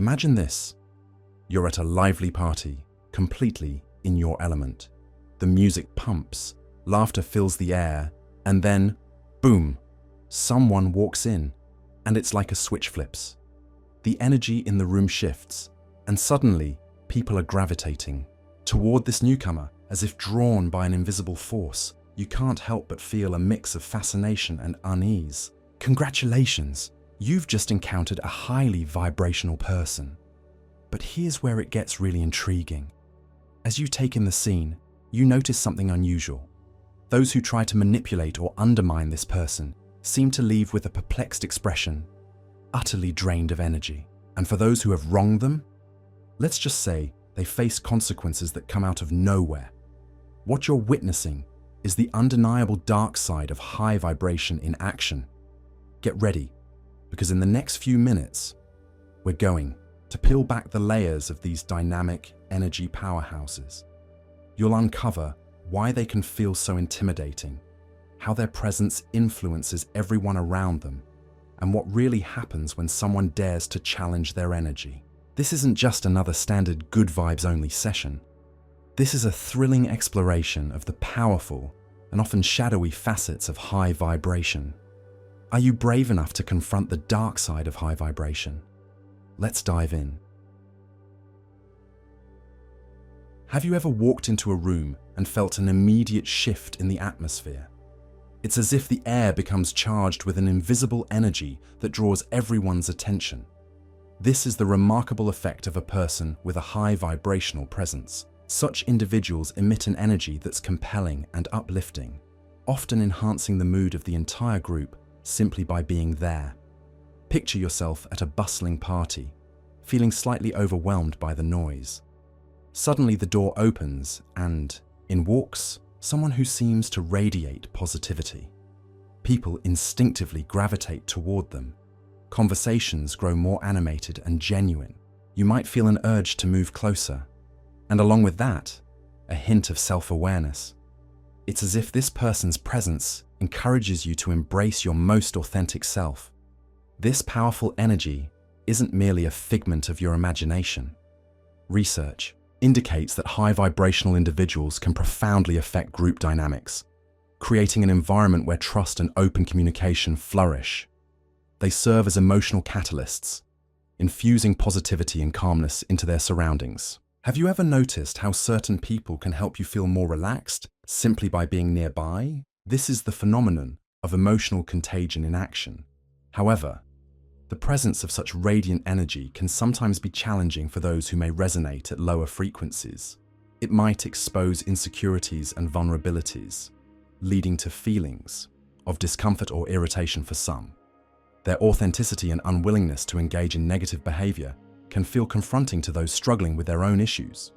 Imagine this. You're at a lively party, completely in your element. The music pumps, laughter fills the air, and then, boom, someone walks in, and it's like a switch flips. The energy in the room shifts, and suddenly people are gravitating toward this newcomer as if drawn by an invisible force. You can't help but feel a mix of fascination and unease. Congratulations, you've just encountered a highly vibrational person. But here's where it gets really intriguing. As you take in the scene, you notice something unusual. Those who try to manipulate or undermine this person seem to leave with a perplexed expression, utterly drained of energy. And for those who have wronged them, let's just say they face consequences that come out of nowhere. What you're witnessing is the undeniable dark side of high vibration in action. Get ready, because in the next few minutes, we're going to peel back the layers of these dynamic energy powerhouses. You'll uncover why they can feel so intimidating, how their presence influences everyone around them, and what really happens when someone dares to challenge their energy. This isn't just another standard good vibes only session. This is a thrilling exploration of the powerful and often shadowy facets of high vibration. Are you brave enough to confront the dark side of high vibration? Let's dive in. Have you ever walked into a room and felt an immediate shift in the atmosphere? It's as if the air becomes charged with an invisible energy that draws everyone's attention. This is the remarkable effect of a person with a high vibrational presence. Such individuals emit an energy that's compelling and uplifting, often enhancing the mood of the entire group simply by being there. Picture yourself at a bustling party, feeling slightly overwhelmed by the noise. Suddenly the door opens and in walks someone who seems to radiate positivity. People instinctively gravitate toward them. Conversations grow more animated and genuine. You might feel an urge to move closer. And along with that, a hint of self-awareness. It's as if this person's presence encourages you to embrace your most authentic self. This powerful energy isn't merely a figment of your imagination. Research indicates that high vibrational individuals can profoundly affect group dynamics, creating an environment where trust and open communication flourish. They serve as emotional catalysts, infusing positivity and calmness into their surroundings. Have you ever noticed how certain people can help you feel more relaxed simply by being nearby? This is the phenomenon of emotional contagion in action. However, the presence of such radiant energy can sometimes be challenging for those who may resonate at lower frequencies. It might expose insecurities and vulnerabilities, leading to feelings of discomfort or irritation for some. Their authenticity and unwillingness to engage in negative behavior can feel confronting to those struggling with their own issues.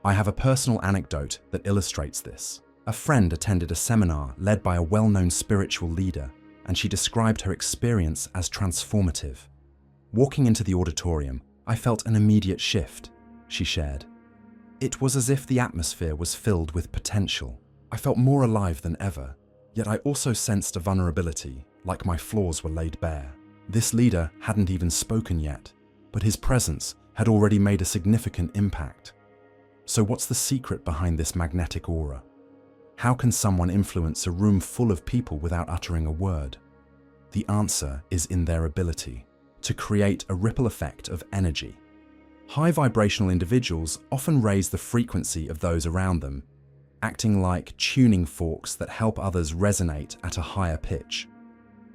I have a personal anecdote that illustrates this. A friend attended a seminar led by a well-known spiritual leader, and she described her experience as transformative. Walking into the auditorium, I felt an immediate shift, she shared. It was as if the atmosphere was filled with potential. I felt more alive than ever, yet I also sensed a vulnerability, like my flaws were laid bare. This leader hadn't even spoken yet, but his presence had already made a significant impact. So what's the secret behind this magnetic aura? How can someone influence a room full of people without uttering a word? The answer is in their ability to create a ripple effect of energy. High vibrational individuals often raise the frequency of those around them, acting like tuning forks that help others resonate at a higher pitch.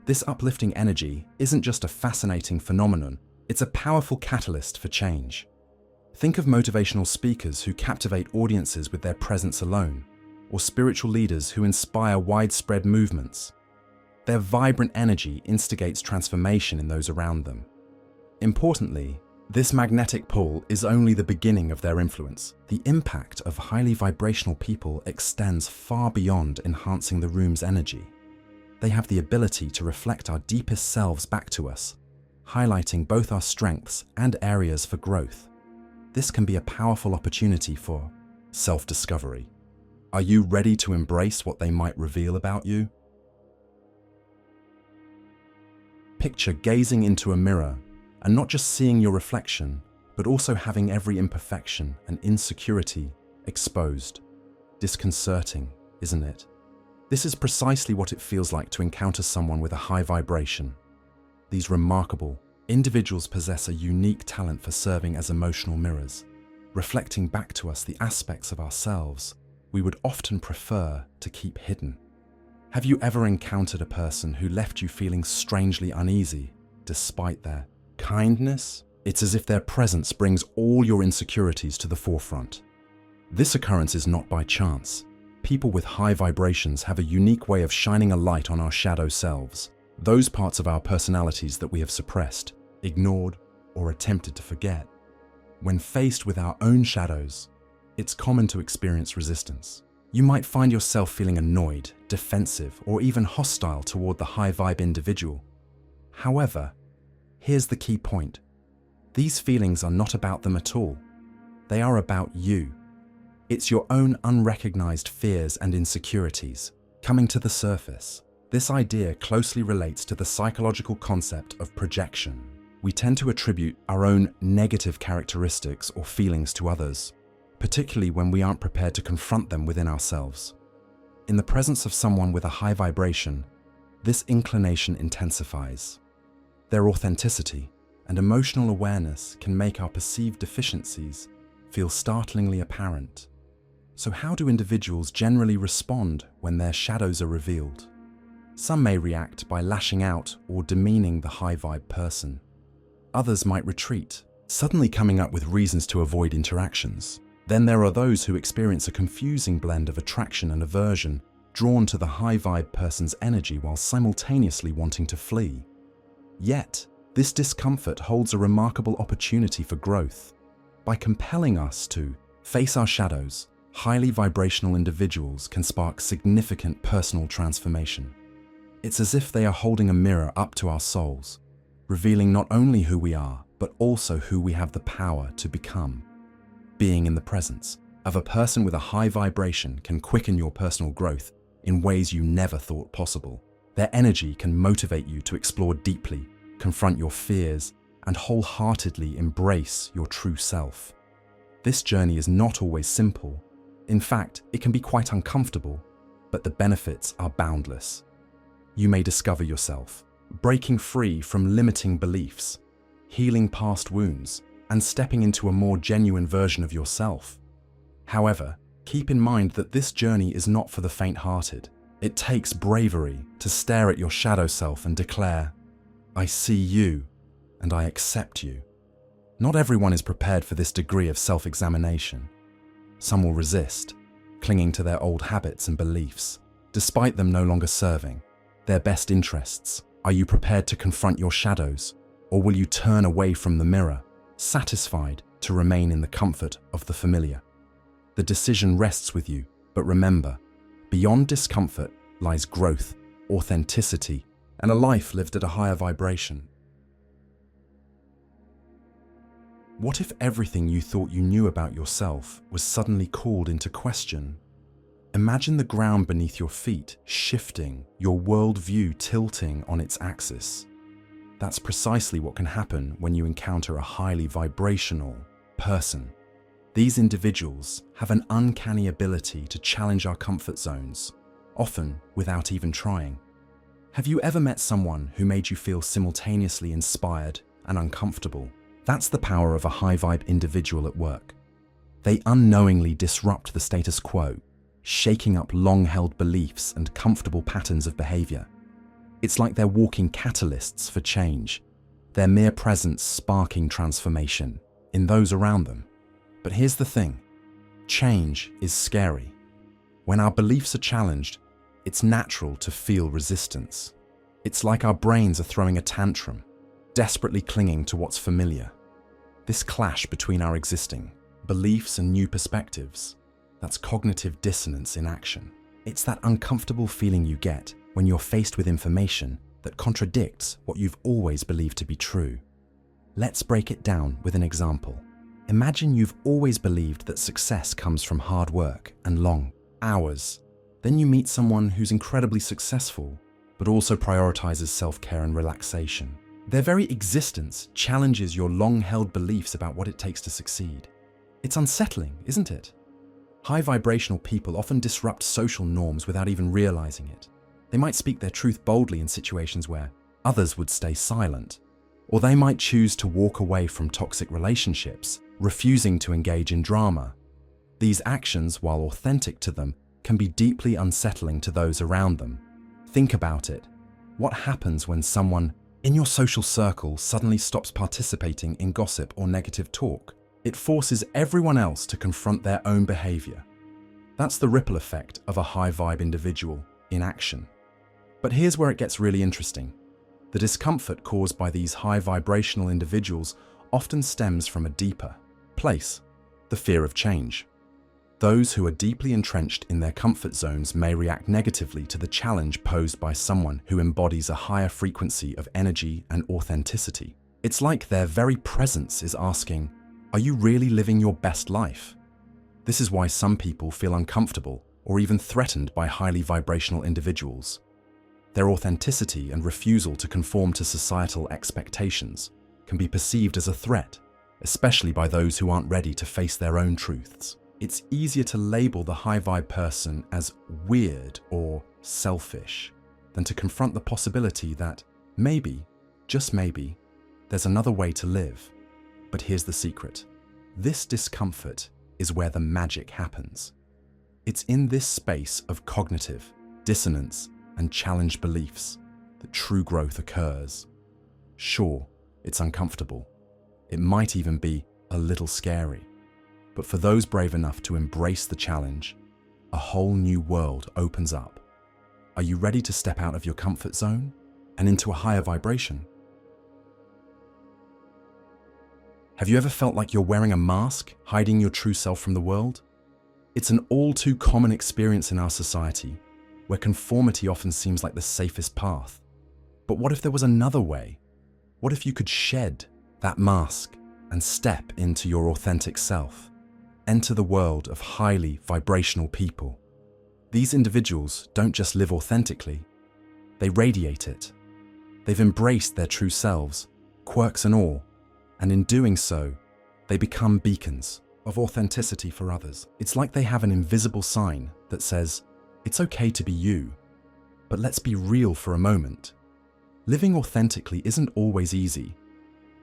This uplifting energy isn't just a fascinating phenomenon, it's a powerful catalyst for change. Think of motivational speakers who captivate audiences with their presence alone, or spiritual leaders who inspire widespread movements. Their vibrant energy instigates transformation in those around them. Importantly, this magnetic pull is only the beginning of their influence. The impact of highly vibrational people extends far beyond enhancing the room's energy. They have the ability to reflect our deepest selves back to us, highlighting both our strengths and areas for growth. This can be a powerful opportunity for self-discovery. Are you ready to embrace what they might reveal about you? Picture gazing into a mirror And not just seeing your reflection, but also having every imperfection and insecurity exposed. Disconcerting, isn't it? This is precisely what it feels like to encounter someone with a high vibration. These remarkable individuals possess a unique talent for serving as emotional mirrors, reflecting back to us the aspects of ourselves we would often prefer to keep hidden. Have you ever encountered a person who left you feeling strangely uneasy despite their kindness? It's as if their presence brings all your insecurities to the forefront. This occurrence is not by chance. People with high vibrations have a unique way of shining a light on our shadow selves, those parts of our personalities that we have suppressed, ignored, or attempted to forget. When faced with our own shadows, it's common to experience resistance. You might find yourself feeling annoyed, defensive, or even hostile toward the high vibe individual. However, here's the key point. These feelings are not about them at all. They are about you. It's your own unrecognized fears and insecurities coming to the surface. This idea closely relates to the psychological concept of projection. We tend to attribute our own negative characteristics or feelings to others, particularly when we aren't prepared to confront them within ourselves. In the presence of someone with a high vibration, this inclination intensifies. Their authenticity and emotional awareness can make our perceived deficiencies feel startlingly apparent. So how do individuals generally respond when their shadows are revealed? Some may react by lashing out or demeaning the high vibe person. Others might retreat, suddenly coming up with reasons to avoid interactions. Then there are those who experience a confusing blend of attraction and aversion, drawn to the high vibe person's energy while simultaneously wanting to flee. Yet, this discomfort holds a remarkable opportunity for growth. By compelling us to face our shadows, highly vibrational individuals can spark significant personal transformation. It's as if they are holding a mirror up to our souls, revealing not only who we are, but also who we have the power to become. Being in the presence of a person with a high vibration can quicken your personal growth in ways you never thought possible. Their energy can motivate you to explore deeply, confront your fears, and wholeheartedly embrace your true self. This journey is not always simple. In fact, it can be quite uncomfortable, but the benefits are boundless. You may discover yourself, breaking free from limiting beliefs, healing past wounds, and stepping into a more genuine version of yourself. However, keep in mind that this journey is not for the faint-hearted. It takes bravery to stare at your shadow self and declare, "I see you, and I accept you." Not everyone is prepared for this degree of self-examination. Some will resist, clinging to their old habits and beliefs, despite them no longer serving their best interests. Are you prepared to confront your shadows, or will you turn away from the mirror, satisfied to remain in the comfort of the familiar? The decision rests with you, but remember, beyond discomfort lies growth, authenticity, and a life lived at a higher vibration. What if everything you thought you knew about yourself was suddenly called into question? Imagine the ground beneath your feet shifting, your worldview tilting on its axis. That's precisely what can happen when you encounter a highly vibrational person. These individuals have an uncanny ability to challenge our comfort zones, often without even trying. Have you ever met someone who made you feel simultaneously inspired and uncomfortable? That's the power of a high-vibe individual at work. They unknowingly disrupt the status quo, shaking up long-held beliefs and comfortable patterns of behavior. It's like they're walking catalysts for change, their mere presence sparking transformation in those around them. But here's the thing, change is scary. When our beliefs are challenged, it's natural to feel resistance. It's like our brains are throwing a tantrum, desperately clinging to what's familiar. This clash between our existing beliefs and new perspectives, that's cognitive dissonance in action. It's that uncomfortable feeling you get when you're faced with information that contradicts what you've always believed to be true. Let's break it down with an example. Imagine you've always believed that success comes from hard work and long hours. Then you meet someone who's incredibly successful, but also prioritizes self-care and relaxation. Their very existence challenges your long-held beliefs about what it takes to succeed. It's unsettling, isn't it? High vibrational people often disrupt social norms without even realizing it. They might speak their truth boldly in situations where others would stay silent, or they might choose to walk away from toxic relationships, refusing to engage in drama. These actions, while authentic to them, can be deeply unsettling to those around them. Think about it. What happens when someone in your social circle suddenly stops participating in gossip or negative talk? It forces everyone else to confront their own behavior. That's the ripple effect of a high vibe individual in action. But here's where it gets really interesting. The discomfort caused by these high vibrational individuals often stems from a deeper place, the fear of change. Those who are deeply entrenched in their comfort zones may react negatively to the challenge posed by someone who embodies a higher frequency of energy and authenticity. It's like their very presence is asking, "Are you really living your best life?" This is why some people feel uncomfortable or even threatened by highly vibrational individuals. Their authenticity and refusal to conform to societal expectations can be perceived as a threat, especially by those who aren't ready to face their own truths. It's easier to label the high vibe person as weird or selfish than to confront the possibility that maybe, just maybe, there's another way to live. But here's the secret. This discomfort is where the magic happens. It's in this space of cognitive dissonance and challenged beliefs that true growth occurs. Sure, it's uncomfortable. It might even be a little scary. But for those brave enough to embrace the challenge, a whole new world opens up. Are you ready to step out of your comfort zone and into a higher vibration? Have you ever felt like you're wearing a mask, hiding your true self from the world? It's an all too common experience in our society, where conformity often seems like the safest path. But what if there was another way? What if you could shed that mask and step into your authentic self? Enter the world of highly vibrational people. These individuals don't just live authentically, they radiate it. They've embraced their true selves, quirks and all, and in doing so, they become beacons of authenticity for others. It's like they have an invisible sign that says, "It's okay to be you, but let's be real for a moment." Living authentically isn't always easy.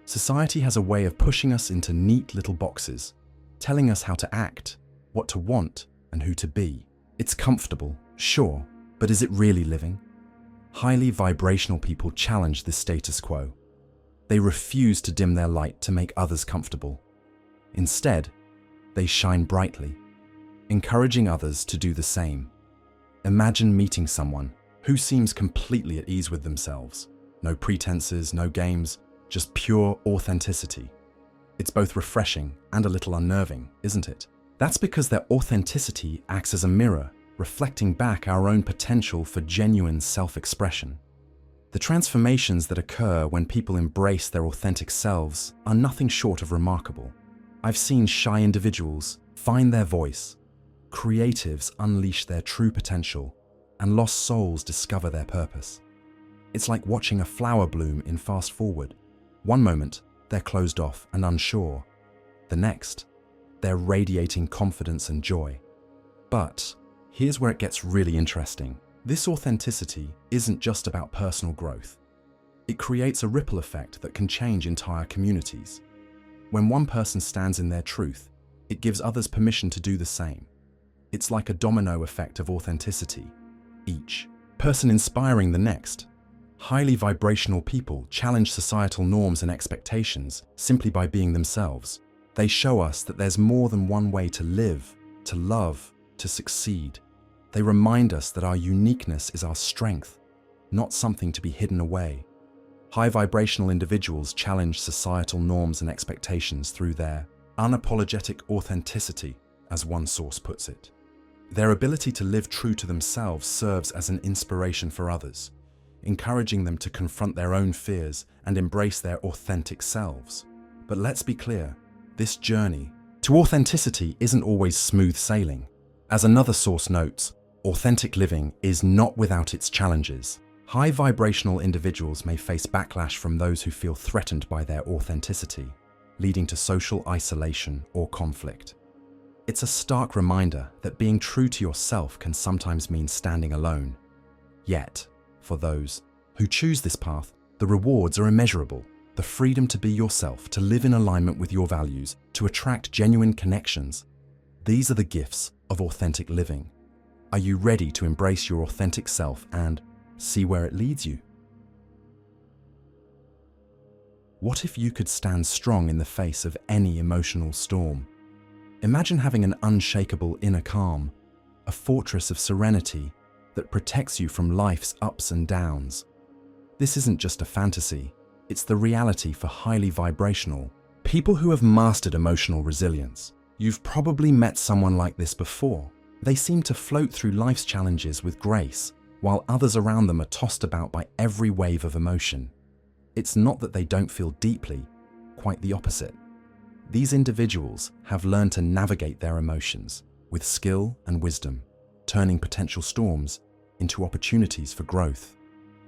Society has a way of pushing us into neat little boxes, telling us how to act, what to want, and who to be. It's comfortable, sure, but is it really living? Highly vibrational people challenge this status quo. They refuse to dim their light to make others comfortable. Instead, they shine brightly, encouraging others to do the same. Imagine meeting someone who seems completely at ease with themselves. No pretenses, no games, just pure authenticity. It's both refreshing and a little unnerving, isn't it? That's because their authenticity acts as a mirror, reflecting back our own potential for genuine self-expression. The transformations that occur when people embrace their authentic selves are nothing short of remarkable. I've seen shy individuals find their voice, creatives unleash their true potential, and lost souls discover their purpose. It's like watching a flower bloom in fast forward. One moment, they're closed off and unsure. The next, they're radiating confidence and joy. But here's where it gets really interesting. This authenticity isn't just about personal growth. It creates a ripple effect that can change entire communities. When one person stands in their truth, it gives others permission to do the same. It's like a domino effect of authenticity, each person inspiring the next. Highly vibrational people challenge societal norms and expectations simply by being themselves. They show us that there's more than one way to live, to love, to succeed. They remind us that our uniqueness is our strength, not something to be hidden away. High vibrational individuals challenge societal norms and expectations through their unapologetic authenticity, as one source puts it. Their ability to live true to themselves serves as an inspiration for others, encouraging them to confront their own fears and embrace their authentic selves. But let's be clear, this journey to authenticity isn't always smooth sailing. As another source notes, authentic living is not without its challenges. High vibrational individuals may face backlash from those who feel threatened by their authenticity, leading to social isolation or conflict. It's a stark reminder that being true to yourself can sometimes mean standing alone. Yet, for those who choose this path, the rewards are immeasurable. The freedom to be yourself, to live in alignment with your values, to attract genuine connections. These are the gifts of authentic living. Are you ready to embrace your authentic self and see where it leads you? What if you could stand strong in the face of any emotional storm? Imagine having an unshakable inner calm, a fortress of serenity that protects you from life's ups and downs. This isn't just a fantasy. It's the reality for highly vibrational people who have mastered emotional resilience. You've probably met someone like this before. They seem to float through life's challenges with grace, while others around them are tossed about by every wave of emotion. It's not that they don't feel deeply, quite the opposite. These individuals have learned to navigate their emotions with skill and wisdom, turning potential storms into opportunities for growth.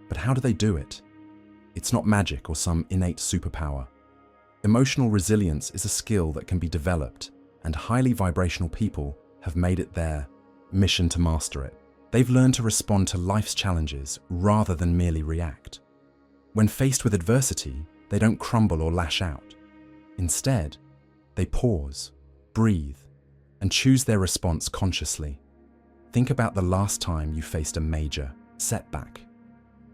But how do they do it? It's not magic or some innate superpower. Emotional resilience is a skill that can be developed, and highly vibrational people have made it their mission to master it. They've learned to respond to life's challenges rather than merely react. When faced with adversity, they don't crumble or lash out. Instead, they pause, breathe, and choose their response consciously. Think about the last time you faced a major setback.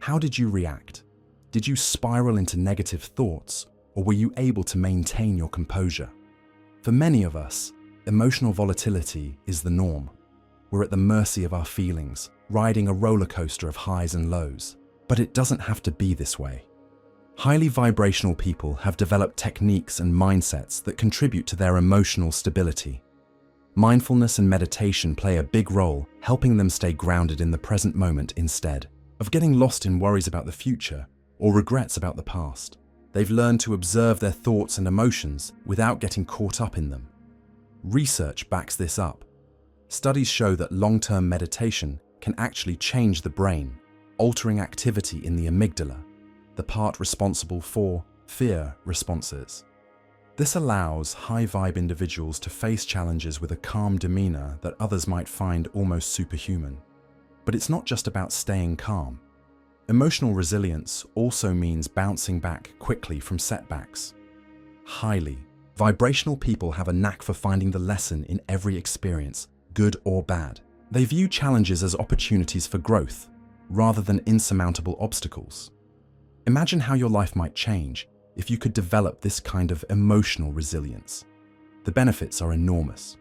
How did you react? Did you spiral into negative thoughts, or were you able to maintain your composure? For many of us, emotional volatility is the norm. We're at the mercy of our feelings, riding a roller coaster of highs and lows. But it doesn't have to be this way. Highly vibrational people have developed techniques and mindsets that contribute to their emotional stability. Mindfulness and meditation play a big role, helping them stay grounded in the present moment instead of getting lost in worries about the future or regrets about the past. They've learned to observe their thoughts and emotions without getting caught up in them. Research backs this up. Studies show that long-term meditation can actually change the brain, altering activity in the amygdala, the part responsible for fear responses. This allows high-vibe individuals to face challenges with a calm demeanor that others might find almost superhuman. But it's not just about staying calm. Emotional resilience also means bouncing back quickly from setbacks. Highly vibrational people have a knack for finding the lesson in every experience, good or bad. They view challenges as opportunities for growth, rather than insurmountable obstacles. Imagine how your life might change if you could develop this kind of emotional resilience. The benefits are enormous.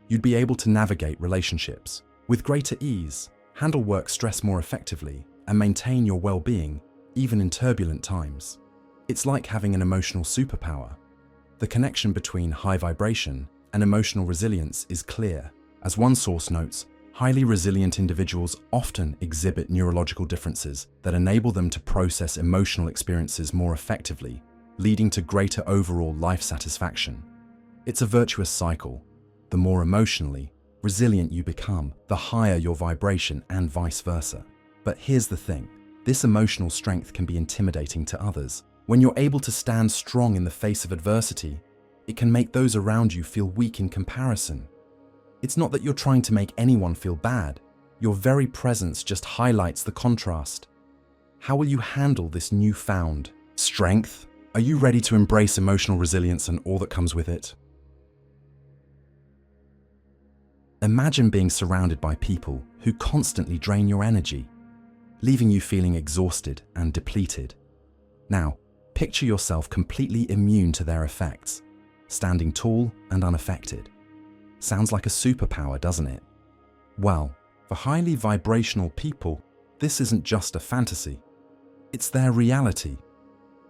You'd be able to navigate relationships with greater ease, handle work stress more effectively, and maintain your well-being even in turbulent times. It's like having an emotional superpower. The connection between high vibration and emotional resilience is clear. As one source notes, highly resilient individuals often exhibit neurological differences that enable them to process emotional experiences more effectively, leading to greater overall life satisfaction. It's a virtuous cycle. The more emotionally resilient you become, the higher your vibration and vice versa. But here's the thing, this emotional strength can be intimidating to others. When you're able to stand strong in the face of adversity, it can make those around you feel weak in comparison. It's not that you're trying to make anyone feel bad. Your very presence just highlights the contrast. How will you handle this newfound strength? Are you ready to embrace emotional resilience and all that comes with it? Imagine being surrounded by people who constantly drain your energy, leaving you feeling exhausted and depleted. Now, picture yourself completely immune to their effects, standing tall and unaffected. Sounds like a superpower, doesn't it? Well, for highly vibrational people, this isn't just a fantasy. It's their reality.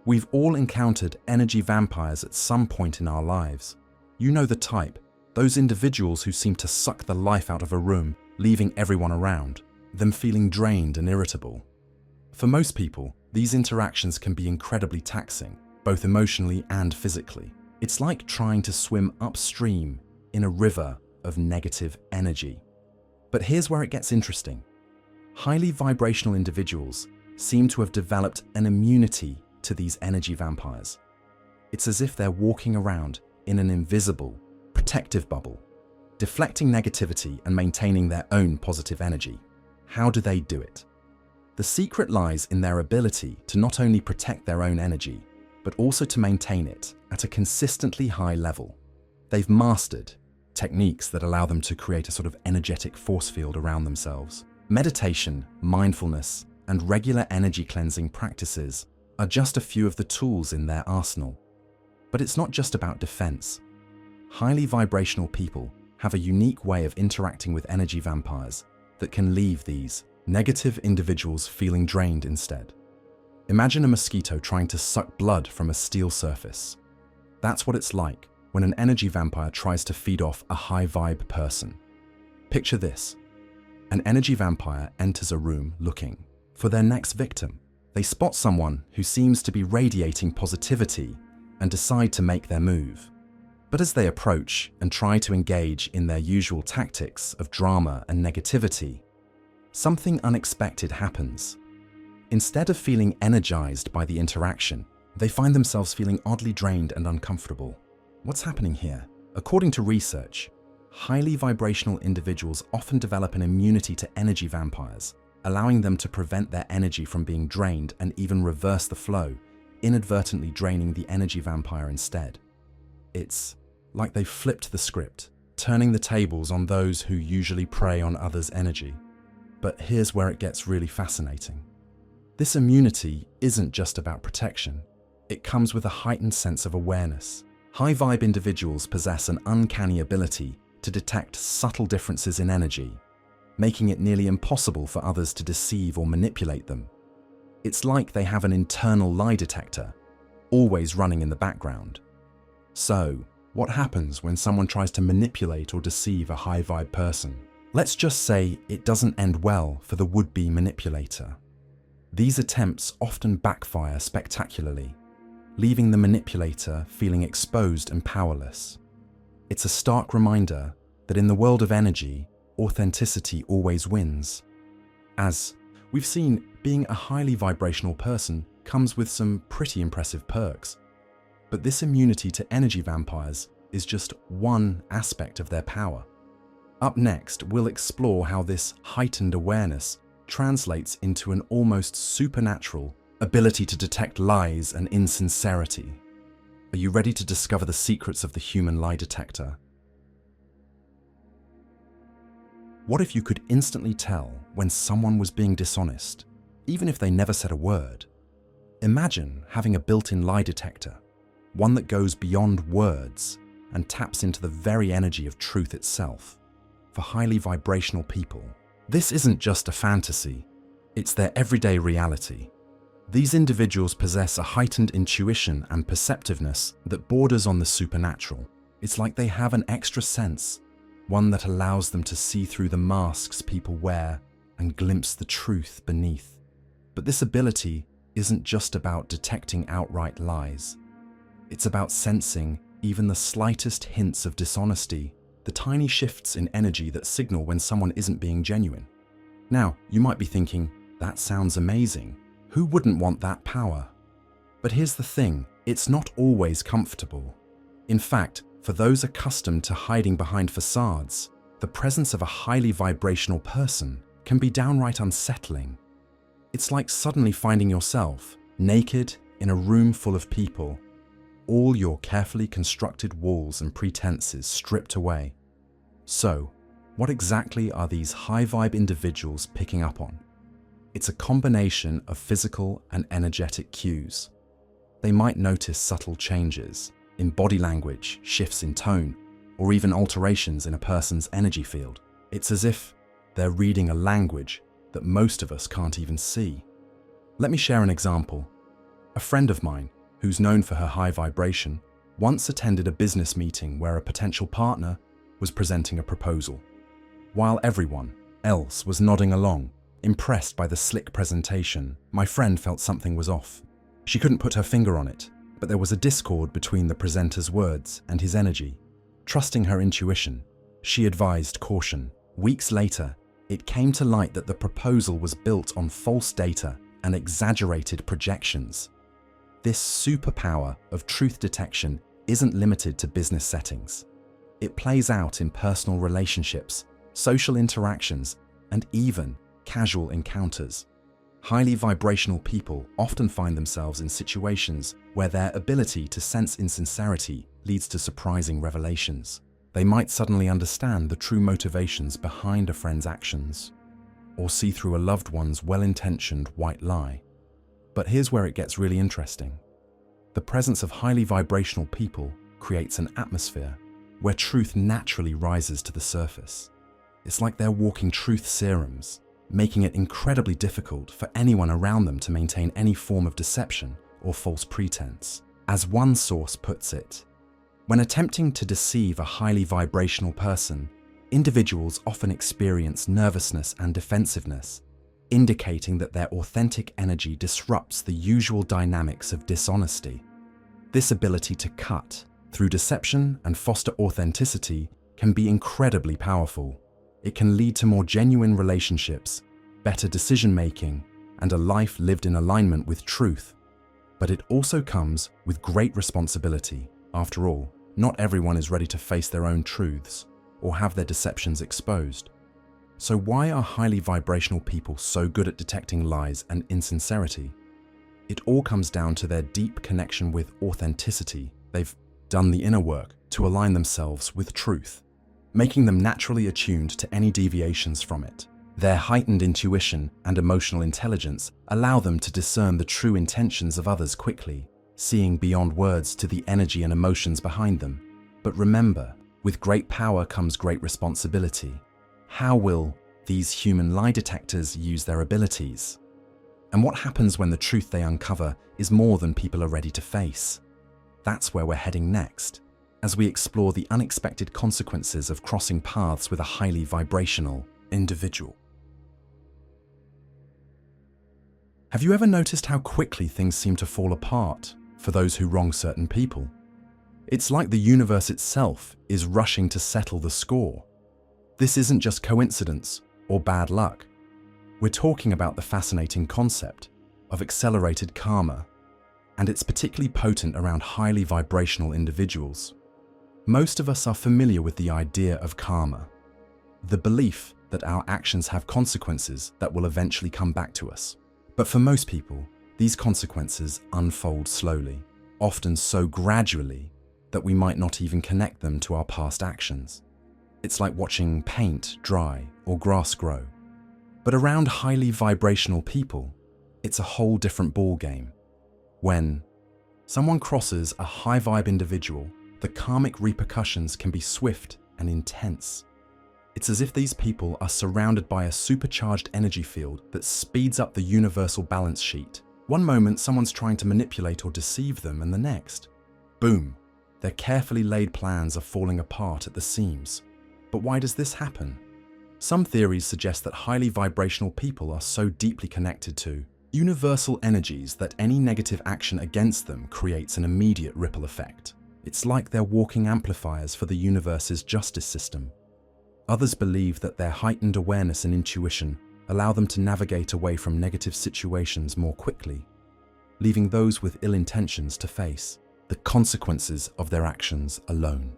We've all encountered energy vampires at some point in our lives. You know the type, those individuals who seem to suck the life out of a room, leaving everyone around them feeling drained and irritable. For most people, these interactions can be incredibly taxing, both emotionally and physically. It's like trying to swim upstream in a river of negative energy. But here's where it gets interesting. Highly vibrational individuals seem to have developed an immunity to these energy vampires. It's as if they're walking around in an invisible, protective bubble, deflecting negativity and maintaining their own positive energy. How do they do it? The secret lies in their ability to not only protect their own energy, but also to maintain it at a consistently high level. They've mastered techniques that allow them to create a sort of energetic force field around themselves. Meditation, mindfulness, and regular energy cleansing practices are just a few of the tools in their arsenal. But it's not just about defense. Highly vibrational people have a unique way of interacting with energy vampires that can leave these negative individuals feeling drained instead. Imagine a mosquito trying to suck blood from a steel surface. That's what it's like when an energy vampire tries to feed off a high-vibe person. Picture this. An energy vampire enters a room looking for their next victim. They spot someone who seems to be radiating positivity and decide to make their move. But as they approach and try to engage in their usual tactics of drama and negativity, something unexpected happens. Instead of feeling energized by the interaction, they find themselves feeling oddly drained and uncomfortable. What's happening here? According to research, highly vibrational individuals often develop an immunity to energy vampires, allowing them to prevent their energy from being drained and even reverse the flow, inadvertently draining the energy vampire instead. It's like they've flipped the script, turning the tables on those who usually prey on others' energy. But here's where it gets really fascinating. This immunity isn't just about protection. It comes with a heightened sense of awareness. High-vibe individuals possess an uncanny ability to detect subtle differences in energy, making it nearly impossible for others to deceive or manipulate them. It's like they have an internal lie detector, always running in the background. So, what happens when someone tries to manipulate or deceive a high-vibe person? Let's just say it doesn't end well for the would-be manipulator. These attempts often backfire spectacularly, leaving the manipulator feeling exposed and powerless. It's a stark reminder that in the world of energy, authenticity always wins. As we've seen, being a highly vibrational person comes with some pretty impressive perks. But this immunity to energy vampires is just one aspect of their power. Up next, we'll explore how this heightened awareness translates into an almost supernatural ability to detect lies and insincerity. Are you ready to discover the secrets of the human lie detector? What if you could instantly tell when someone was being dishonest, even if they never said a word? Imagine having a built-in lie detector, one that goes beyond words and taps into the very energy of truth itself. For highly vibrational people, this isn't just a fantasy, it's their everyday reality. These individuals possess a heightened intuition and perceptiveness that borders on the supernatural. It's like they have an extra sense, one that allows them to see through the masks people wear and glimpse the truth beneath. But this ability isn't just about detecting outright lies. It's about sensing even the slightest hints of dishonesty, the tiny shifts in energy that signal when someone isn't being genuine. Now, you might be thinking, that sounds amazing. Who wouldn't want that power? But here's the thing, it's not always comfortable. In fact, for those accustomed to hiding behind facades, the presence of a highly vibrational person can be downright unsettling. It's like suddenly finding yourself naked in a room full of people, all your carefully constructed walls and pretenses stripped away. So, what exactly are these high-vibe individuals picking up on? It's a combination of physical and energetic cues. They might notice subtle changes in body language, shifts in tone, or even alterations in a person's energy field. It's as if they're reading a language that most of us can't even see. Let me share an example. A friend of mine, who's known for her high vibration, once attended a business meeting where a potential partner was presenting a proposal. While everyone else was nodding along, impressed by the slick presentation, my friend felt something was off. She couldn't put her finger on it, but there was a discord between the presenter's words and his energy. Trusting her intuition, she advised caution. Weeks later, it came to light that the proposal was built on false data and exaggerated projections. This superpower of truth detection isn't limited to business settings. It plays out in personal relationships, social interactions, and even casual encounters. Highly vibrational people often find themselves in situations where their ability to sense insincerity leads to surprising revelations. They might suddenly understand the true motivations behind a friend's actions, or see through a loved one's well-intentioned white lie. But here's where it gets really interesting. The presence of highly vibrational people creates an atmosphere where truth naturally rises to the surface. It's like they're walking truth serums, making it incredibly difficult for anyone around them to maintain any form of deception or false pretense. As one source puts it, when attempting to deceive a highly vibrational person, individuals often experience nervousness and defensiveness, indicating that their authentic energy disrupts the usual dynamics of dishonesty. This ability to cut through deception and foster authenticity can be incredibly powerful. It can lead to more genuine relationships, better decision-making, and a life lived in alignment with truth. But it also comes with great responsibility. After all, not everyone is ready to face their own truths or have their deceptions exposed. So why are highly vibrational people so good at detecting lies and insincerity? It all comes down to their deep connection with authenticity. They've done the inner work to align themselves with truth, making them naturally attuned to any deviations from it. Their heightened intuition and emotional intelligence allow them to discern the true intentions of others quickly, seeing beyond words to the energy and emotions behind them. But remember, with great power comes great responsibility. How will these human lie detectors use their abilities? And what happens when the truth they uncover is more than people are ready to face? That's where we're heading next, as we explore the unexpected consequences of crossing paths with a highly vibrational individual. Have you ever noticed how quickly things seem to fall apart for those who wrong certain people? It's like the universe itself is rushing to settle the score. This isn't just coincidence or bad luck. We're talking about the fascinating concept of accelerated karma, and it's particularly potent around highly vibrational individuals. Most of us are familiar with the idea of karma, the belief that our actions have consequences that will eventually come back to us. But for most people, these consequences unfold slowly, often so gradually that we might not even connect them to our past actions. It's like watching paint dry or grass grow. But around highly vibrational people, it's a whole different ballgame. When someone crosses a high-vibe individual, the karmic repercussions can be swift and intense. It's as if these people are surrounded by a supercharged energy field that speeds up the universal balance sheet. One moment, someone's trying to manipulate or deceive them, and the next, boom, their carefully laid plans are falling apart at the seams. But why does this happen? Some theories suggest that highly vibrational people are so deeply connected to universal energies that any negative action against them creates an immediate ripple effect. It's like they're walking amplifiers for the universe's justice system. Others believe that their heightened awareness and intuition allow them to navigate away from negative situations more quickly, leaving those with ill intentions to face the consequences of their actions alone.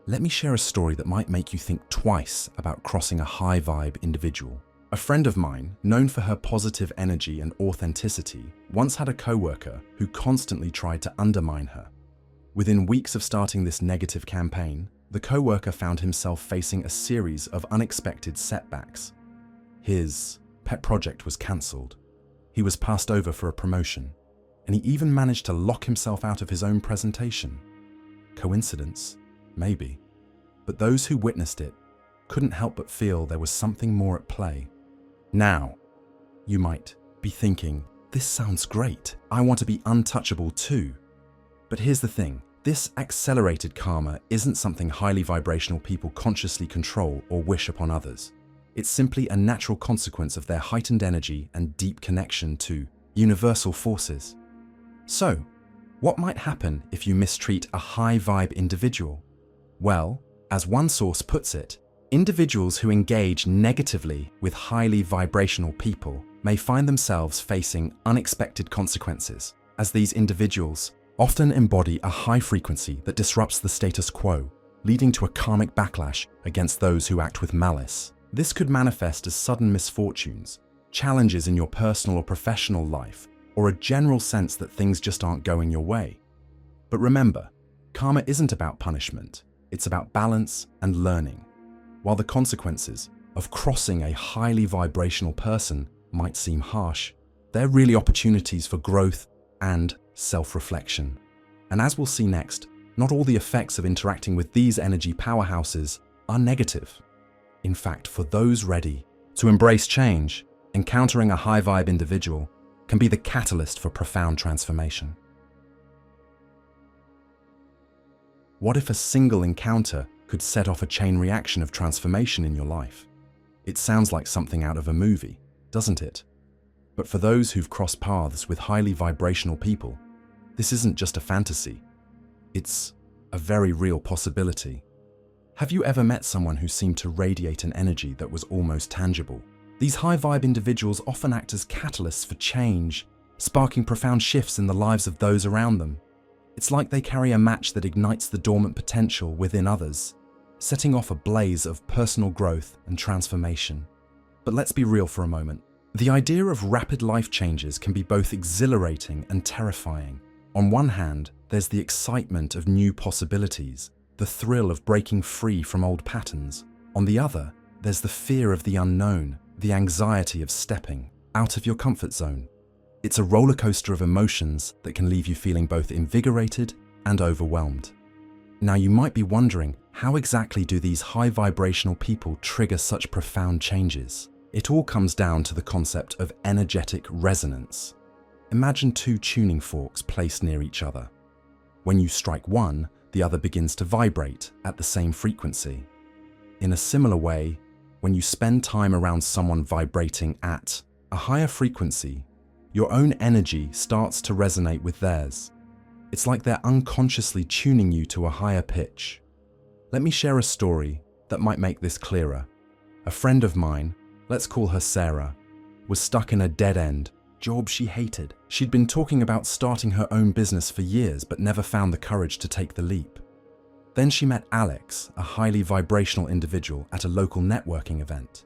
Let me share a story that might make you think twice about crossing a high-vibe individual. A friend of mine, known for her positive energy and authenticity, once had a coworker who constantly tried to undermine her. Within weeks of starting this negative campaign, the coworker found himself facing a series of unexpected setbacks. His pet project was cancelled. He was passed over for a promotion, and he even managed to lock himself out of his own presentation. Coincidence? Maybe. But those who witnessed it couldn't help but feel there was something more at play. Now, you might be thinking, this sounds great. I want to be untouchable too. But here's the thing. This accelerated karma isn't something highly vibrational people consciously control or wish upon others. It's simply a natural consequence of their heightened energy and deep connection to universal forces. So, what might happen if you mistreat a high-vibe individual? Well, as one source puts it, individuals who engage negatively with highly vibrational people may find themselves facing unexpected consequences, as these individuals often embody a high frequency that disrupts the status quo, leading to a karmic backlash against those who act with malice. This could manifest as sudden misfortunes, challenges in your personal or professional life, or a general sense that things just aren't going your way. But remember, karma isn't about punishment, it's about balance and learning. While the consequences of crossing a highly vibrational person might seem harsh, they're really opportunities for growth and self-reflection. And as we'll see next, not all the effects of interacting with these energy powerhouses are negative. In fact, for those ready to embrace change, encountering a high-vibe individual can be the catalyst for profound transformation. What if a single encounter could set off a chain reaction of transformation in your life? It sounds like something out of a movie, doesn't it? But for those who've crossed paths with highly vibrational people, this isn't just a fantasy. It's a very real possibility. Have you ever met someone who seemed to radiate an energy that was almost tangible? These high-vibe individuals often act as catalysts for change, sparking profound shifts in the lives of those around them. It's like they carry a match that ignites the dormant potential within others, setting off a blaze of personal growth and transformation. But let's be real for a moment. The idea of rapid life changes can be both exhilarating and terrifying. On one hand, there's the excitement of new possibilities, the thrill of breaking free from old patterns. On the other, there's the fear of the unknown, the anxiety of stepping out of your comfort zone. It's a roller coaster of emotions that can leave you feeling both invigorated and overwhelmed. Now, you might be wondering, how exactly do these high vibrational people trigger such profound changes? It all comes down to the concept of energetic resonance. Imagine two tuning forks placed near each other. When you strike one, the other begins to vibrate at the same frequency. In a similar way, when you spend time around someone vibrating at a higher frequency, your own energy starts to resonate with theirs. It's like they're unconsciously tuning you to a higher pitch. Let me share a story that might make this clearer. A friend of mine, let's call her Sarah, was stuck in a dead-end job she hated. She'd been talking about starting her own business for years but never found the courage to take the leap. Then she met Alex, a highly vibrational individual, at a local networking event.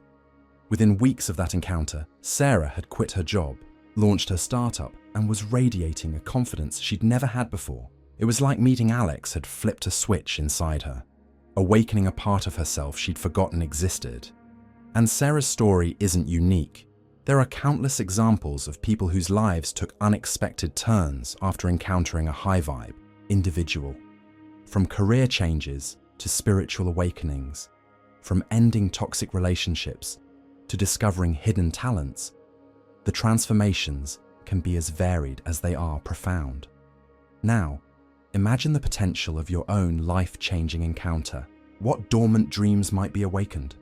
Within weeks of that encounter, Sarah had quit her job, launched her startup, and was radiating a confidence she'd never had before. It was like meeting Alex had flipped a switch inside her, awakening a part of herself she'd forgotten existed. And Sarah's story isn't unique. There are countless examples of people whose lives took unexpected turns after encountering a high-vibe individual. From career changes to spiritual awakenings, from ending toxic relationships to discovering hidden talents, the transformations can be as varied as they are profound. Now, imagine the potential of your own life-changing encounter. What dormant dreams might be awakened?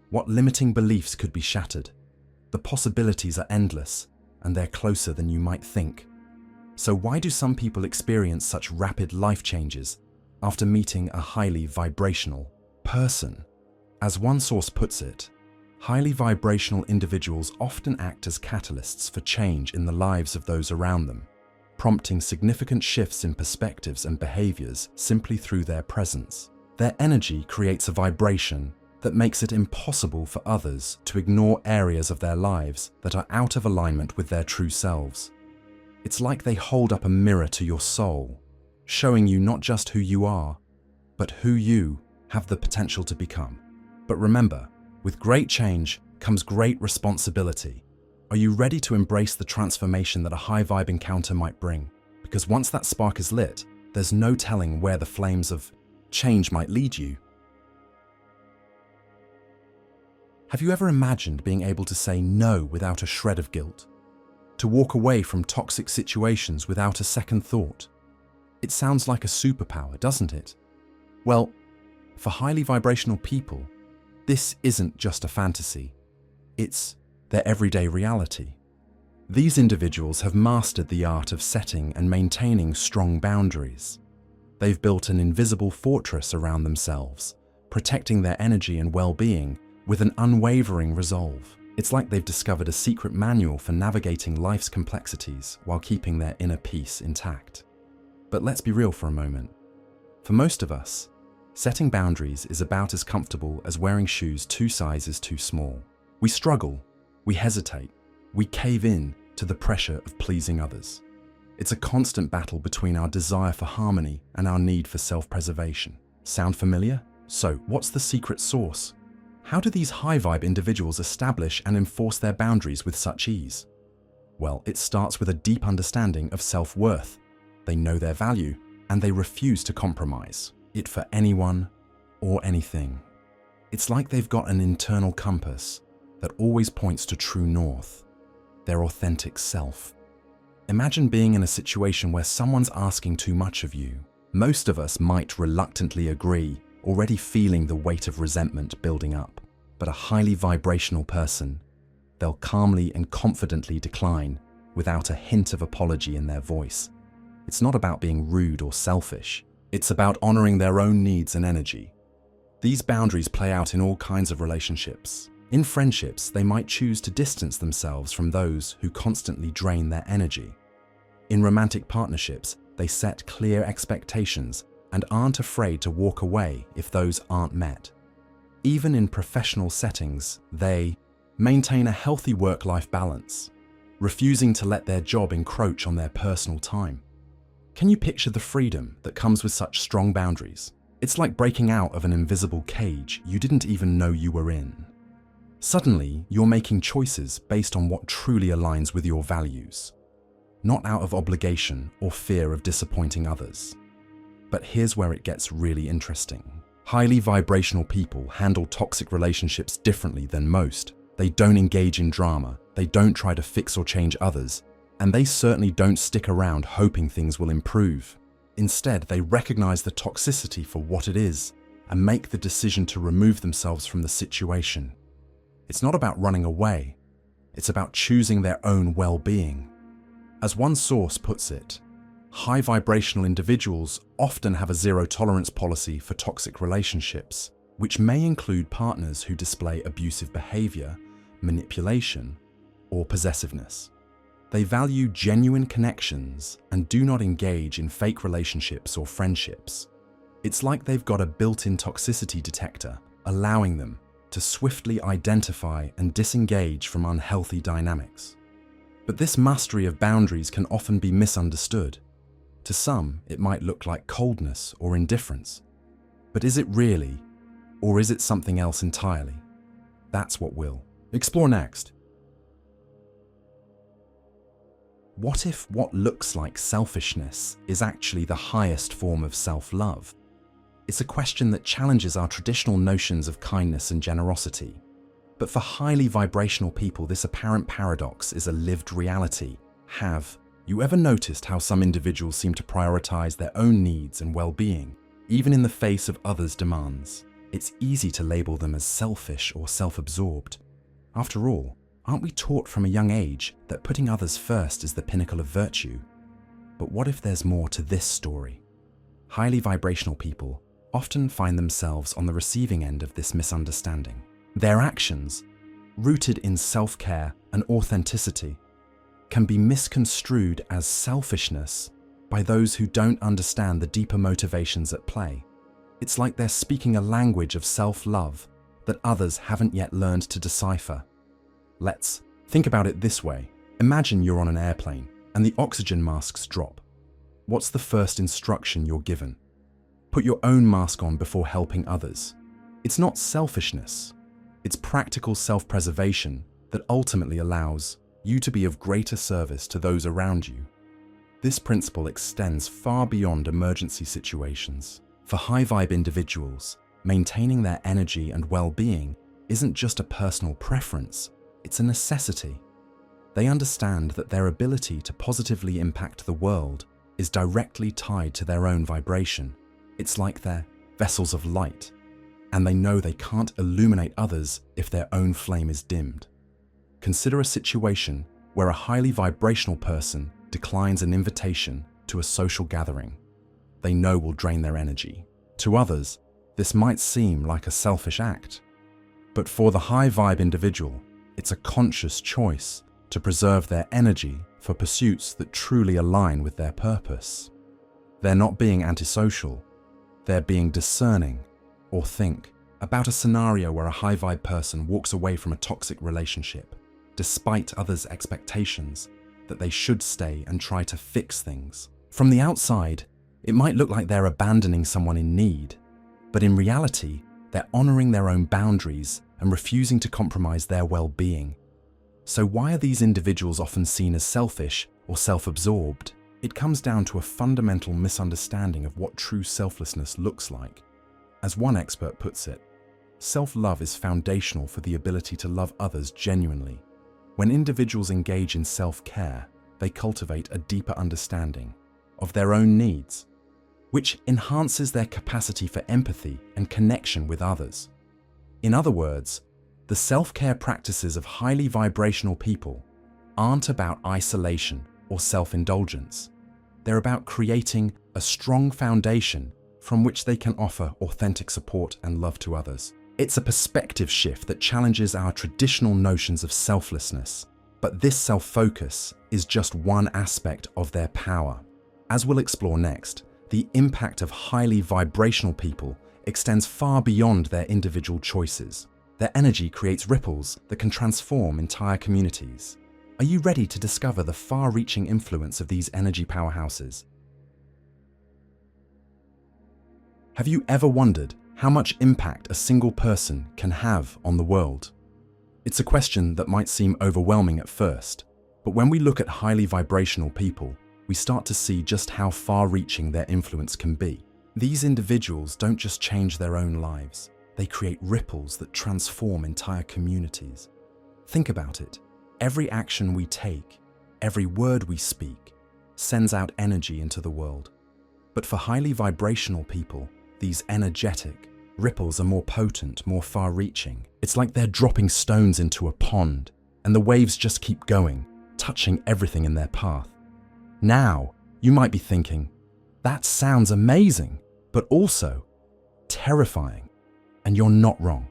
What limiting beliefs could be shattered? The possibilities are endless, and they're closer than you might think. So why do some people experience such rapid life changes after meeting a highly vibrational person? As one source puts it, highly vibrational individuals often act as catalysts for change in the lives of those around them, prompting significant shifts in perspectives and behaviors simply through their presence. Their energy creates a vibration that makes it impossible for others to ignore areas of their lives that are out of alignment with their true selves. It's like they hold up a mirror to your soul, showing you not just who you are, but who you have the potential to become. But remember, with great change comes great responsibility. Are you ready to embrace the transformation that a high-vibe encounter might bring? Because once that spark is lit, there's no telling where the flames of change might lead you. Have you ever imagined being able to say no without a shred of guilt? To walk away from toxic situations without a second thought? It sounds like a superpower, doesn't it? Well, for highly vibrational people, this isn't just a fantasy. It's their everyday reality. These individuals have mastered the art of setting and maintaining strong boundaries. They've built an invisible fortress around themselves, protecting their energy and well-being with an unwavering resolve. It's like they've discovered a secret manual for navigating life's complexities while keeping their inner peace intact. But let's be real for a moment. For most of us, setting boundaries is about as comfortable as wearing shoes 2 sizes too small. We struggle, we hesitate, we cave in to the pressure of pleasing others. It's a constant battle between our desire for harmony and our need for self-preservation. Sound familiar? So, what's the secret sauce? How do these high-vibe individuals establish and enforce their boundaries with such ease? Well, it starts with a deep understanding of self-worth. They know their value, and they refuse to compromise it for anyone or anything. It's like they've got an internal compass that always points to true north, their authentic self. Imagine being in a situation where someone's asking too much of you. Most of us might reluctantly agree, already feeling the weight of resentment building up. But a highly vibrational person, they'll calmly and confidently decline without a hint of apology in their voice. It's not about being rude or selfish. It's about honoring their own needs and energy. These boundaries play out in all kinds of relationships. In friendships, they might choose to distance themselves from those who constantly drain their energy. In romantic partnerships, they set clear expectations and aren't afraid to walk away if those aren't met. Even in professional settings, they maintain a healthy work-life balance, refusing to let their job encroach on their personal time. Can you picture the freedom that comes with such strong boundaries? It's like breaking out of an invisible cage you didn't even know you were in. Suddenly, you're making choices based on what truly aligns with your values, not out of obligation or fear of disappointing others. But here's where it gets really interesting. Highly vibrational people handle toxic relationships differently than most. They don't engage in drama, they don't try to fix or change others, and they certainly don't stick around hoping things will improve. Instead, they recognize the toxicity for what it is and make the decision to remove themselves from the situation. It's not about running away, it's about choosing their own well-being. As one source puts it, high vibrational individuals often have a zero-tolerance policy for toxic relationships, which may include partners who display abusive behavior, manipulation, or possessiveness. They value genuine connections and do not engage in fake relationships or friendships. It's like they've got a built-in toxicity detector, allowing them to swiftly identify and disengage from unhealthy dynamics. But this mastery of boundaries can often be misunderstood. To some, it might look like coldness or indifference. But is it really, or is it something else entirely? That's what we'll explore next. What if what looks like selfishness is actually the highest form of self-love? It's a question that challenges our traditional notions of kindness and generosity. But for highly vibrational people, this apparent paradox is a lived reality. Have you ever noticed how some individuals seem to prioritize their own needs and well-being, even in the face of others' demands? It's easy to label them as selfish or self-absorbed. After all, aren't we taught from a young age that putting others first is the pinnacle of virtue? But what if there's more to this story? Highly vibrational people often find themselves on the receiving end of this misunderstanding. Their actions, rooted in self-care and authenticity, can be misconstrued as selfishness by those who don't understand the deeper motivations at play. It's like they're speaking a language of self-love that others haven't yet learned to decipher. Let's think about it this way. Imagine you're on an airplane and the oxygen masks drop. What's the first instruction you're given? Put your own mask on before helping others. It's not selfishness. It's practical self-preservation that ultimately allows you to be of greater service to those around you. This principle extends far beyond emergency situations. For high-vibe individuals, maintaining their energy and well-being isn't just a personal preference, it's a necessity. They understand that their ability to positively impact the world is directly tied to their own vibration. It's like they're vessels of light, and they know they can't illuminate others if their own flame is dimmed. Consider a situation where a highly vibrational person declines an invitation to a social gathering they know will drain their energy. To others, this might seem like a selfish act, but for the high vibe individual, It's a conscious choice to preserve their energy for pursuits that truly align with their purpose. They're not being antisocial, they're being discerning. Or think about a scenario where a high-vibe person walks away from a toxic relationship, despite others' expectations that they should stay and try to fix things. From the outside, it might look like they're abandoning someone in need, but in reality, they're honoring their own boundaries and refusing to compromise their well-being. So why are these individuals often seen as selfish or self-absorbed? It comes down to a fundamental misunderstanding of what true selflessness looks like. As one expert puts it, self-love is foundational for the ability to love others genuinely. When individuals engage in self-care, they cultivate a deeper understanding of their own needs, which enhances their capacity for empathy and connection with others. In other words, the self-care practices of highly vibrational people aren't about isolation or self-indulgence. They're about creating a strong foundation from which they can offer authentic support and love to others. It's a perspective shift that challenges our traditional notions of selflessness, but this self-focus is just one aspect of their power. As we'll explore next, the impact of highly vibrational people extends far beyond their individual choices. Their energy creates ripples that can transform entire communities. Are you ready to discover the far-reaching influence of these energy powerhouses? Have you ever wondered how much impact a single person can have on the world? It's a question that might seem overwhelming at first, but when we look at highly vibrational people, we start to see just how far-reaching their influence can be. These individuals don't just change their own lives, they create ripples that transform entire communities. Think about it. Every action we take, every word we speak, sends out energy into the world. But for highly vibrational people, these energetic ripples are more potent, more far-reaching. It's like they're dropping stones into a pond, and the waves just keep going, touching everything in their path. Now, you might be thinking, that sounds amazing, but also terrifying. And you're not wrong.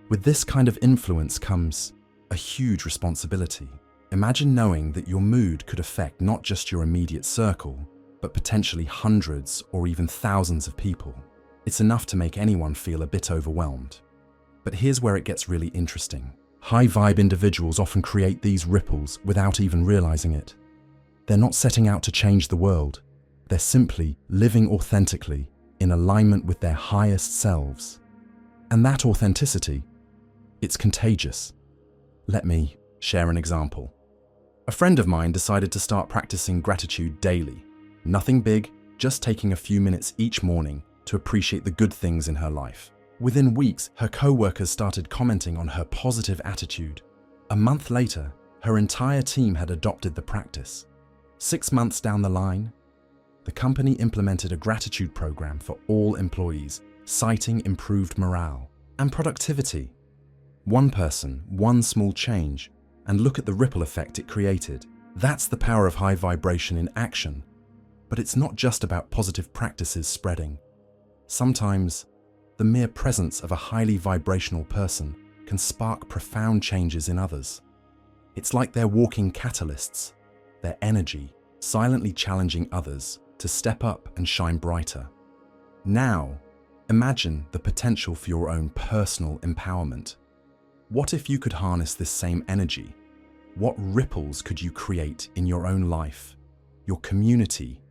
With this kind of influence comes a huge responsibility. Imagine knowing that your mood could affect not just your immediate circle, but potentially hundreds or even thousands of people. It's enough to make anyone feel a bit overwhelmed. But here's where it gets really interesting. High-vibe individuals often create these ripples without even realizing it. They're not setting out to change the world. They're simply living authentically in alignment with their highest selves. And that authenticity, it's contagious. Let me share an example. A friend of mine decided to start practicing gratitude daily. Nothing big, just taking a few minutes each morning to appreciate the good things in her life. Within weeks, her co-workers started commenting on her positive attitude. A month later, her entire team had adopted the practice. 6 months down the line, the company implemented a gratitude program for all employees, citing improved morale and productivity. One person, one small change, and look at the ripple effect it created. That's the power of high vibration in action. But it's not just about positive practices spreading. Sometimes, the mere presence of a highly vibrational person can spark profound changes in others. It's like they're walking catalysts, their energy silently challenging others to step up and shine brighter. Now, imagine the potential for your own personal empowerment. What if you could harness this same energy? What ripples could you create in your own life, your community,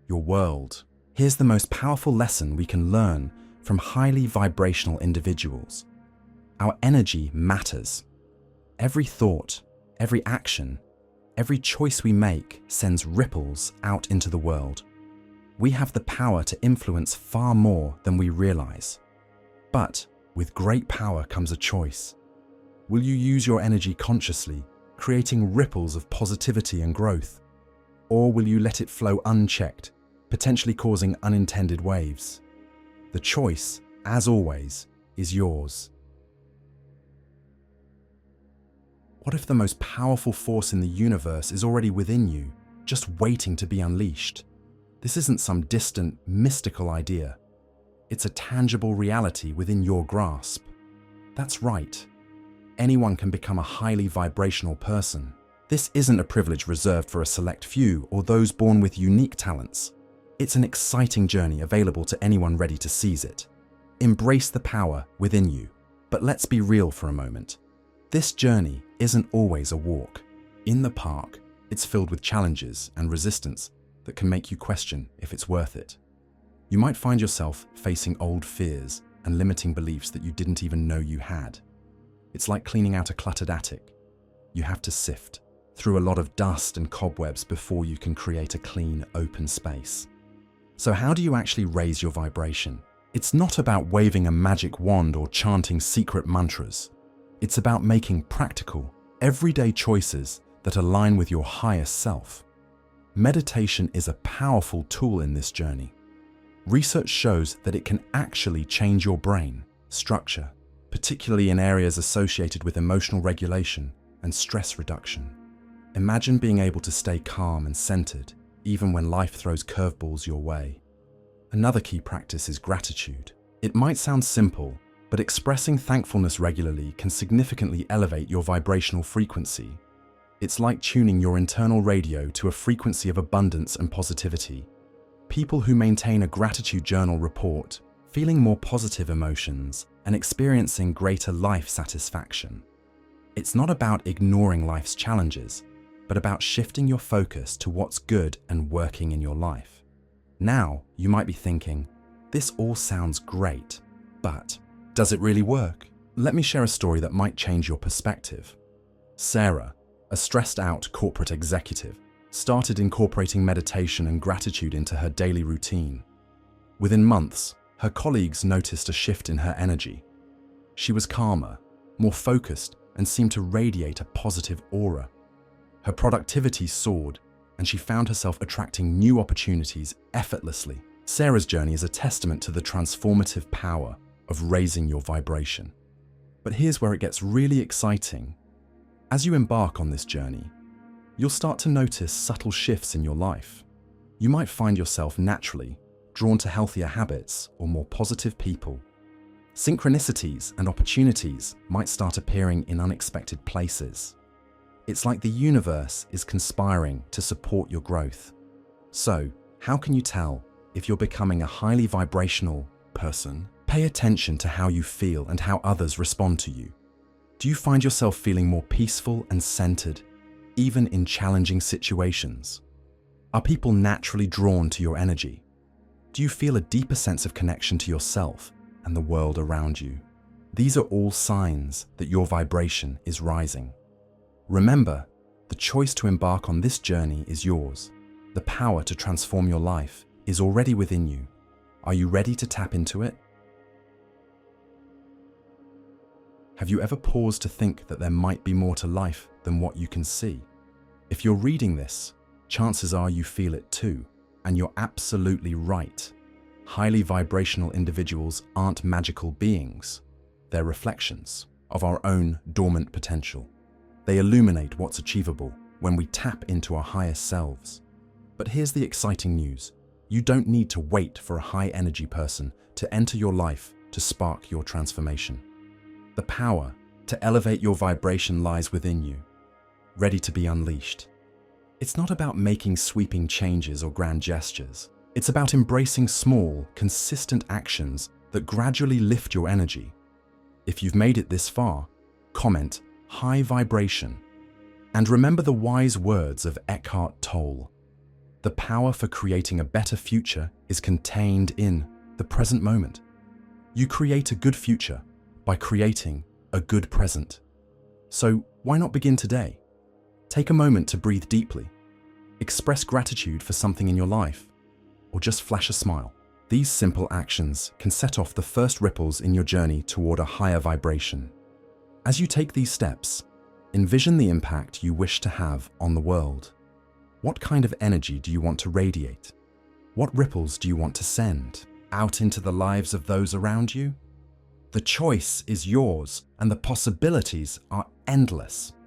your world? Here's the most powerful lesson we can learn from highly vibrational individuals. Our energy matters. Every thought, every action, every choice we make sends ripples out into the world. We have the power to influence far more than we realize. But with great power comes a choice. Will you use your energy consciously, creating ripples of positivity and growth? Or will you let it flow unchecked, potentially causing unintended waves? The choice, as always, is yours. What if the most powerful force in the universe is already within you, just waiting to be unleashed? This isn't some distant, mystical idea. It's a tangible reality within your grasp. That's right. anyone can become a highly vibrational person. This isn't a privilege reserved for a select few or those born with unique talents. It's an exciting journey available to anyone ready to seize it. Embrace the power within you. But let's be real for a moment. This journey isn't always a walk. In the park, it's filled with challenges and resistance that can make you question if it's worth it. You might find yourself facing old fears and limiting beliefs that you didn't even know you had. It's like cleaning out a cluttered attic. You have to sift through a lot of dust and cobwebs before you can create a clean, open space. So how do you actually raise your vibration? It's not about waving a magic wand or chanting secret mantras. It's about making practical, everyday choices that align with your highest self. Meditation is a powerful tool in this journey. Research shows that it can actually change your brain structure, particularly in areas associated with emotional regulation and stress reduction. Imagine being able to stay calm and centered, even when life throws curveballs your way. Another key practice is gratitude. It might sound simple, but expressing thankfulness regularly can significantly elevate your vibrational frequency. It's like tuning your internal radio to a frequency of abundance and positivity. People who maintain a gratitude journal report feeling more positive emotions and experiencing greater life satisfaction. It's not about ignoring life's challenges, but about shifting your focus to what's good and working in your life. Now, you might be thinking, this all sounds great, but does it really work? Let me share a story that might change your perspective. Sarah, a stressed-out corporate executive, started incorporating meditation and gratitude into her daily routine. Within months, her colleagues noticed a shift in her energy. She was calmer, more focused, and seemed to radiate a positive aura. Her productivity soared, and she found herself attracting new opportunities effortlessly. Sarah's journey is a testament to the transformative power of raising your vibration. But here's where it gets really exciting. As you embark on this journey, you'll start to notice subtle shifts in your life. You might find yourself naturally drawn to healthier habits or more positive people. Synchronicities and opportunities might start appearing in unexpected places. It's like the universe is conspiring to support your growth. So, how can you tell if you're becoming a highly vibrational person? Pay attention to how you feel and how others respond to you. Do you find yourself feeling more peaceful and centered, even in challenging situations? Are people naturally drawn to your energy? Do you feel a deeper sense of connection to yourself and the world around you? These are all signs that your vibration is rising. Remember, the choice to embark on this journey is yours. The power to transform your life is already within you. Are you ready to tap into it? Have you ever paused to think that there might be more to life than what you can see? If you're reading this, chances are you feel it too, and you're absolutely right. Highly vibrational individuals aren't magical beings. They're reflections of our own dormant potential. They illuminate what's achievable when we tap into our highest selves. But here's the exciting news. You don't need to wait for a high-energy person to enter your life to spark your transformation. The power to elevate your vibration lies within you, ready to be unleashed. It's not about making sweeping changes or grand gestures. It's about embracing small, consistent actions that gradually lift your energy. If you've made it this far, comment high vibration. And remember the wise words of Eckhart Tolle. The power for creating a better future is contained in the present moment. You create a good future by creating a good present. So why not begin today? Take a moment to breathe deeply. Express gratitude for something in your life, or just flash a smile. These simple actions can set off the first ripples in your journey toward a higher vibration. As you take these steps, envision the impact you wish to have on the world. What kind of energy do you want to radiate? What ripples do you want to send out into the lives of those around you? The choice is yours, and the possibilities are endless.